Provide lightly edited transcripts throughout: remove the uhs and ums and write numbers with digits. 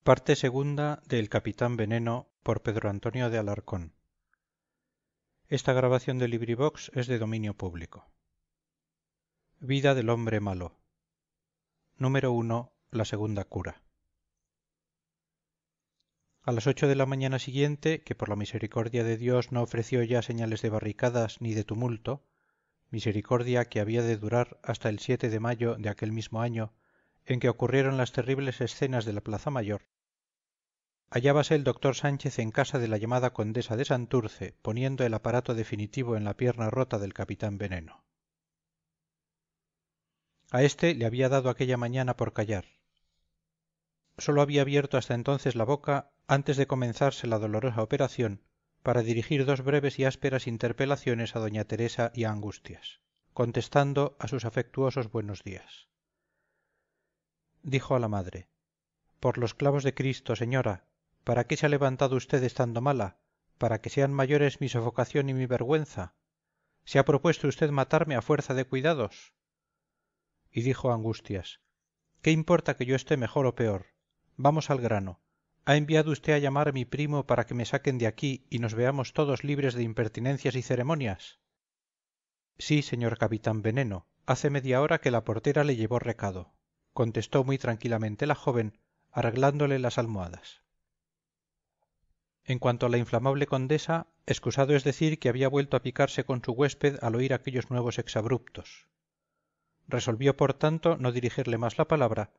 Parte segunda de El Capitán Veneno por Pedro Antonio de Alarcón. Vida del hombre malo. Número 1. La segunda cura. A las 8 de la mañana siguiente, que por la misericordia de Dios no ofreció ya señales de barricadas ni de tumulto, misericordia que había de durar hasta el 7 de mayo de aquel mismo año, en que ocurrieron las terribles escenas de la Plaza Mayor, hallábase el doctor Sánchez en casa de la llamada condesa de Santurce, poniendo el aparato definitivo en la pierna rota del Capitán Veneno. A éste le había dado aquella mañana por callar. Sólo había abierto hasta entonces la boca, antes de comenzarse la dolorosa operación, para dirigir dos breves y ásperas interpelaciones a doña Teresa y a Angustias, contestando a sus afectuosos buenos días. Dijo a la madre: «Por los clavos de Cristo, señora, ¿para qué se ha levantado usted estando mala? ¿Para que sean mayores mi sofocación y mi vergüenza? ¿Se ha propuesto usted matarme a fuerza de cuidados?» Y dijo a Angustias: «¿Qué importa que yo esté mejor o peor? Vamos al grano. ¿Ha enviado usted a llamar a mi primo para que me saquen de aquí y nos veamos todos libres de impertinencias y ceremonias?» «Sí, señor Capitán Veneno, hace media hora que la portera le llevó recado», contestó muy tranquilamente la joven, arreglándole las almohadas. En cuanto a la inflamable condesa, excusado es decir que había vuelto a picarse con su huésped al oír aquellos nuevos exabruptos. Resolvió por tanto no dirigirle más la palabra,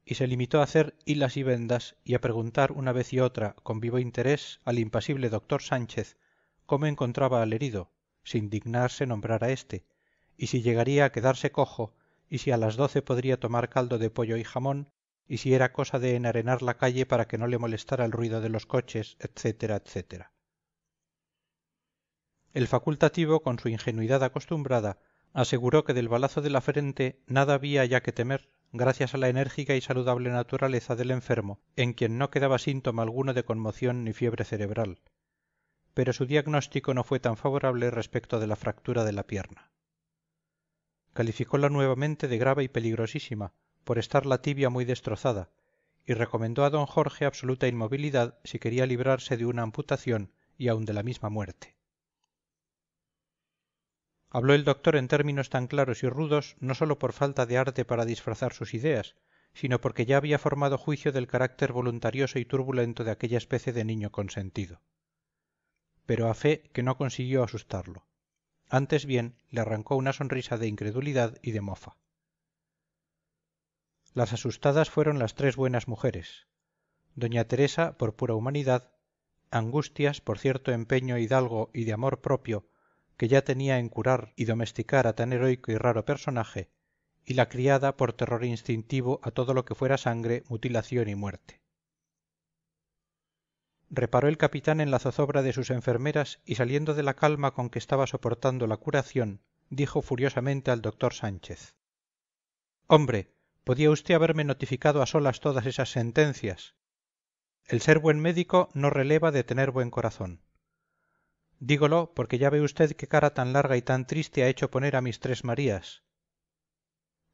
y se limitó a hacer hilas y vendas y a preguntar una vez y otra con vivo interés al impasible doctor Sánchez cómo encontraba al herido, sin dignarse nombrar a éste, y si llegaría a quedarse cojo, y si a las 12 podría tomar caldo de pollo y jamón, y si era cosa de enarenar la calle para que no le molestara el ruido de los coches, etcétera, etcétera. El facultativo, con su ingenuidad acostumbrada, aseguró que del balazo de la frente nada había ya que temer, gracias a la enérgica y saludable naturaleza del enfermo, en quien no quedaba síntoma alguno de conmoción ni fiebre cerebral. Pero su diagnóstico no fue tan favorable respecto de la fractura de la pierna. Calificóla nuevamente de grave y peligrosísima, por estar la tibia muy destrozada, y recomendó a don Jorge absoluta inmovilidad si quería librarse de una amputación y aun de la misma muerte. Habló el doctor en términos tan claros y rudos no sólo por falta de arte para disfrazar sus ideas, sino porque ya había formado juicio del carácter voluntarioso y turbulento de aquella especie de niño consentido. Pero a fe que no consiguió asustarlo. Antes bien le arrancó una sonrisa de incredulidad y de mofa. Las asustadas fueron las tres buenas mujeres: doña Teresa por pura humanidad, Angustias por cierto empeño hidalgo y de amor propio que ya tenía en curar y domesticar a tan heroico y raro personaje, y la criada por terror instintivo a todo lo que fuera sangre, mutilación y muerte. Reparó el capitán en la zozobra de sus enfermeras y, saliendo de la calma con que estaba soportando la curación, dijo furiosamente al doctor Sánchez: «Hombre, podía usted haberme notificado a solas todas esas sentencias. El ser buen médico no releva de tener buen corazón. Dígolo porque ya ve usted qué cara tan larga y tan triste ha hecho poner a mis tres Marías».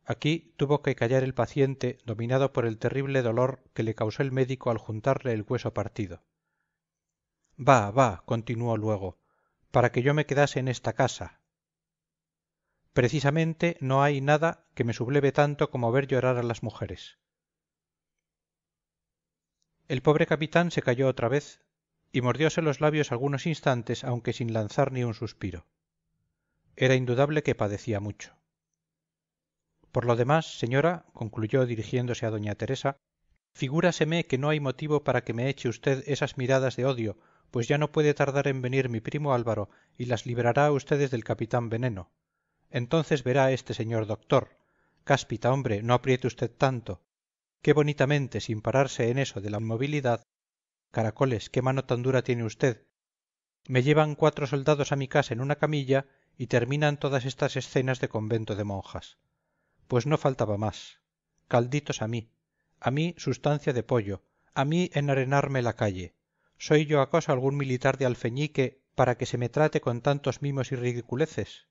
Aquí tuvo que callar el paciente, dominado por el terrible dolor que le causó el médico al juntarle el hueso partido. Va, continuó luego, para que yo me quedase en esta casa. Precisamente no hay nada que me subleve tanto como ver llorar a las mujeres. El pobre capitán se calló otra vez y mordióse los labios algunos instantes, aunque sin lanzar ni un suspiro. Era indudable que padecía mucho. Por lo demás, señora, concluyó dirigiéndose a doña Teresa, figúraseme que no hay motivo para que me eche usted esas miradas de odio, pues ya no puede tardar en venir mi primo Álvaro y las librará a ustedes del Capitán Veneno. Entonces verá este señor doctor. Cáspita, hombre, no apriete usted tanto. Qué bonitamente, sin pararse en eso de la movilidad. Caracoles, qué mano tan dura tiene usted. Me llevan 4 soldados a mi casa en una camilla y terminan todas estas escenas de convento de monjas. Pues no faltaba más. Calditos a mí sustancia de pollo, a mí enarenarme la calle. ¿Soy yo acaso algún militar de Alfeñique para que se me trate con tantos mimos y ridiculeces?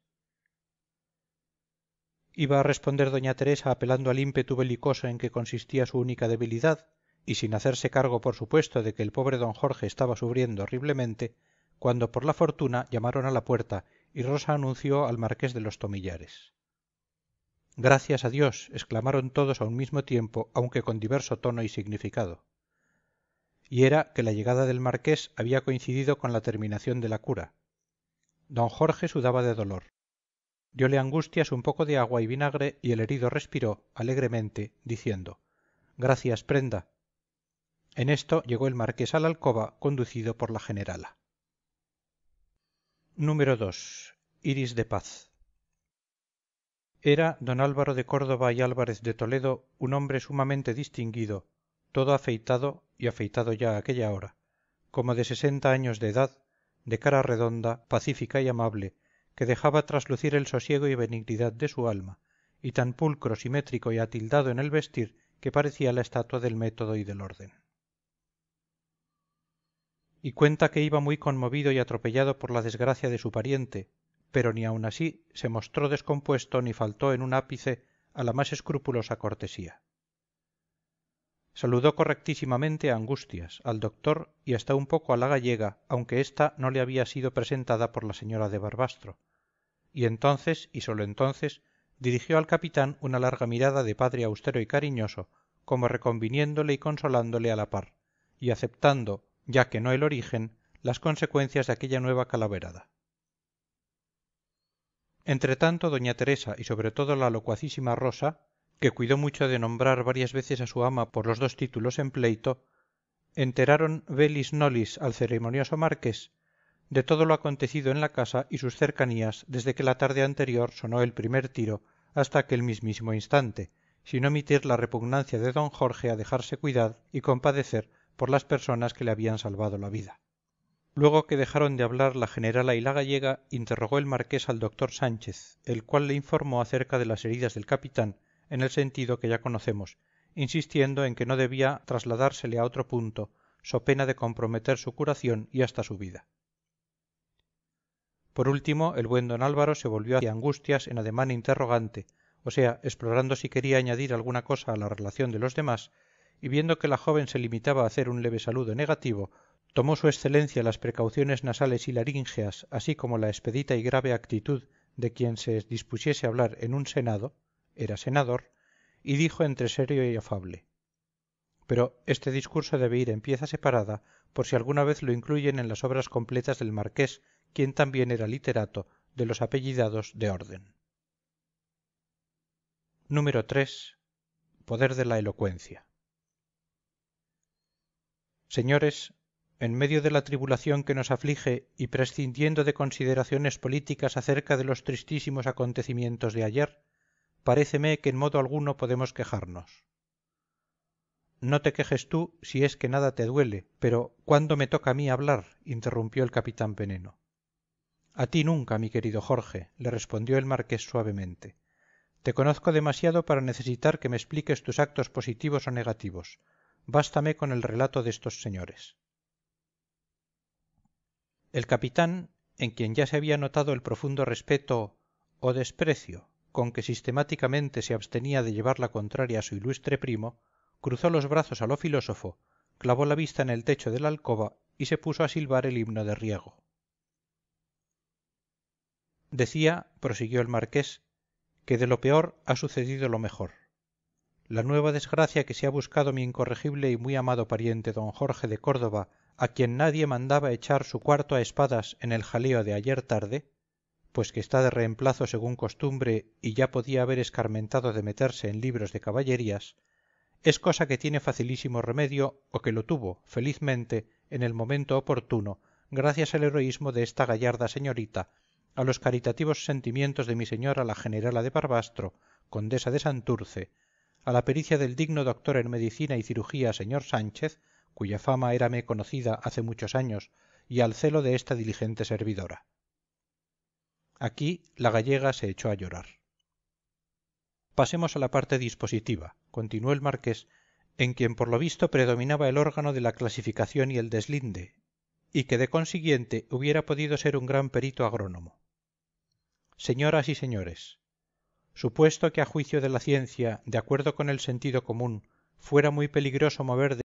Iba a responder doña Teresa apelando al ímpetu belicoso en que consistía su única debilidad, y sin hacerse cargo por supuesto de que el pobre don Jorge estaba sufriendo horriblemente, cuando por la fortuna llamaron a la puerta y Rosa anunció al marqués de los Tomillares. Gracias a Dios, exclamaron todos a un mismo tiempo, aunque con diverso tono y significado. Y era que la llegada del marqués había coincidido con la terminación de la cura. Don Jorge sudaba de dolor. Diole Angustias un poco de agua y vinagre y el herido respiró alegremente, diciendo: «Gracias, prenda». En esto llegó el marqués a la alcoba, conducido por la generala. Número 2. Iris de paz. Era don Álvaro de Córdoba y Álvarez de Toledo un hombre sumamente distinguido, todo afeitado, y afeitado ya a aquella hora, como de 60 años de edad, de cara redonda, pacífica y amable, que dejaba traslucir el sosiego y benignidad de su alma, y tan pulcro, simétrico y atildado en el vestir que parecía la estatua del método y del orden. Y cuenta que iba muy conmovido y atropellado por la desgracia de su pariente, pero ni aun así se mostró descompuesto ni faltó en un ápice a la más escrupulosa cortesía. Saludó correctísimamente a Angustias, al doctor y hasta un poco a la gallega, aunque ésta no le había sido presentada por la señora de Barbastro, y entonces, y sólo entonces, dirigió al capitán una larga mirada de padre austero y cariñoso, como reconviniéndole y consolándole a la par, y aceptando, ya que no el origen, las consecuencias de aquella nueva calaverada. Entretanto doña Teresa y sobre todo la locuacísima Rosa, que cuidó mucho de nombrar varias veces a su ama por los dos títulos en pleito, enteraron velis nolis al ceremonioso marqués de todo lo acontecido en la casa y sus cercanías desde que la tarde anterior sonó el primer tiro hasta aquel mismísimo instante, sin omitir la repugnancia de don Jorge a dejarse cuidar y compadecer por las personas que le habían salvado la vida. Luego que dejaron de hablar la generala y la gallega, interrogó el marqués al doctor Sánchez, el cual le informó acerca de las heridas del capitán en el sentido que ya conocemos, insistiendo en que no debía trasladársele a otro punto, so pena de comprometer su curación y hasta su vida. Por último, el buen don Álvaro se volvió hacia Angustias en ademán interrogante, o sea, explorando si quería añadir alguna cosa a la relación de los demás, y viendo que la joven se limitaba a hacer un leve saludo negativo, tomó su excelencia las precauciones nasales y laríngeas, así como la expedita y grave actitud de quien se dispusiese a hablar en un senado, era senador, y dijo entre serio y afable: «Pero este discurso debe ir en pieza separada, por si alguna vez lo incluyen en las obras completas del marqués, quien también era literato, de los apellidados de orden». Número 3. Poder de la elocuencia. Señores, en medio de la tribulación que nos aflige y prescindiendo de consideraciones políticas acerca de los tristísimos acontecimientos de ayer, paréceme que en modo alguno podemos quejarnos. No te quejes tú si es que nada te duele, pero ¿cuándo me toca a mí hablar?, interrumpió el capitán Veneno. A ti nunca, mi querido Jorge, le respondió el marqués suavemente. Te conozco demasiado para necesitar que me expliques tus actos positivos o negativos. Bástame con el relato de estos señores. El capitán, en quien ya se había notado el profundo respeto o desprecio con que sistemáticamente se abstenía de llevar la contraria a su ilustre primo, cruzó los brazos a lo filósofo, clavó la vista en el techo de la alcoba y se puso a silbar el himno de Riego. Decía, prosiguió el marqués, que de lo peor ha sucedido lo mejor. La nueva desgracia que se ha buscado mi incorregible y muy amado pariente don Jorge de Córdoba, a quien nadie mandaba echar su cuarto a espadas en el jaleo de ayer tarde, pues que está de reemplazo según costumbre y ya podía haber escarmentado de meterse en libros de caballerías, es cosa que tiene facilísimo remedio, o que lo tuvo, felizmente, en el momento oportuno, gracias al heroísmo de esta gallarda señorita, a los caritativos sentimientos de mi señora la generala de Barbastro, condesa de Santurce, a la pericia del digno doctor en medicina y cirugía señor Sánchez, cuya fama érame conocida hace muchos años, y al celo de esta diligente servidora. Aquí la gallega se echó a llorar. Pasemos a la parte dispositiva, continuó el marqués, en quien por lo visto predominaba el órgano de la clasificación y el deslinde, y que de consiguiente hubiera podido ser un gran perito agrónomo. Señoras y señores, supuesto que a juicio de la ciencia, de acuerdo con el sentido común, fuera muy peligroso mover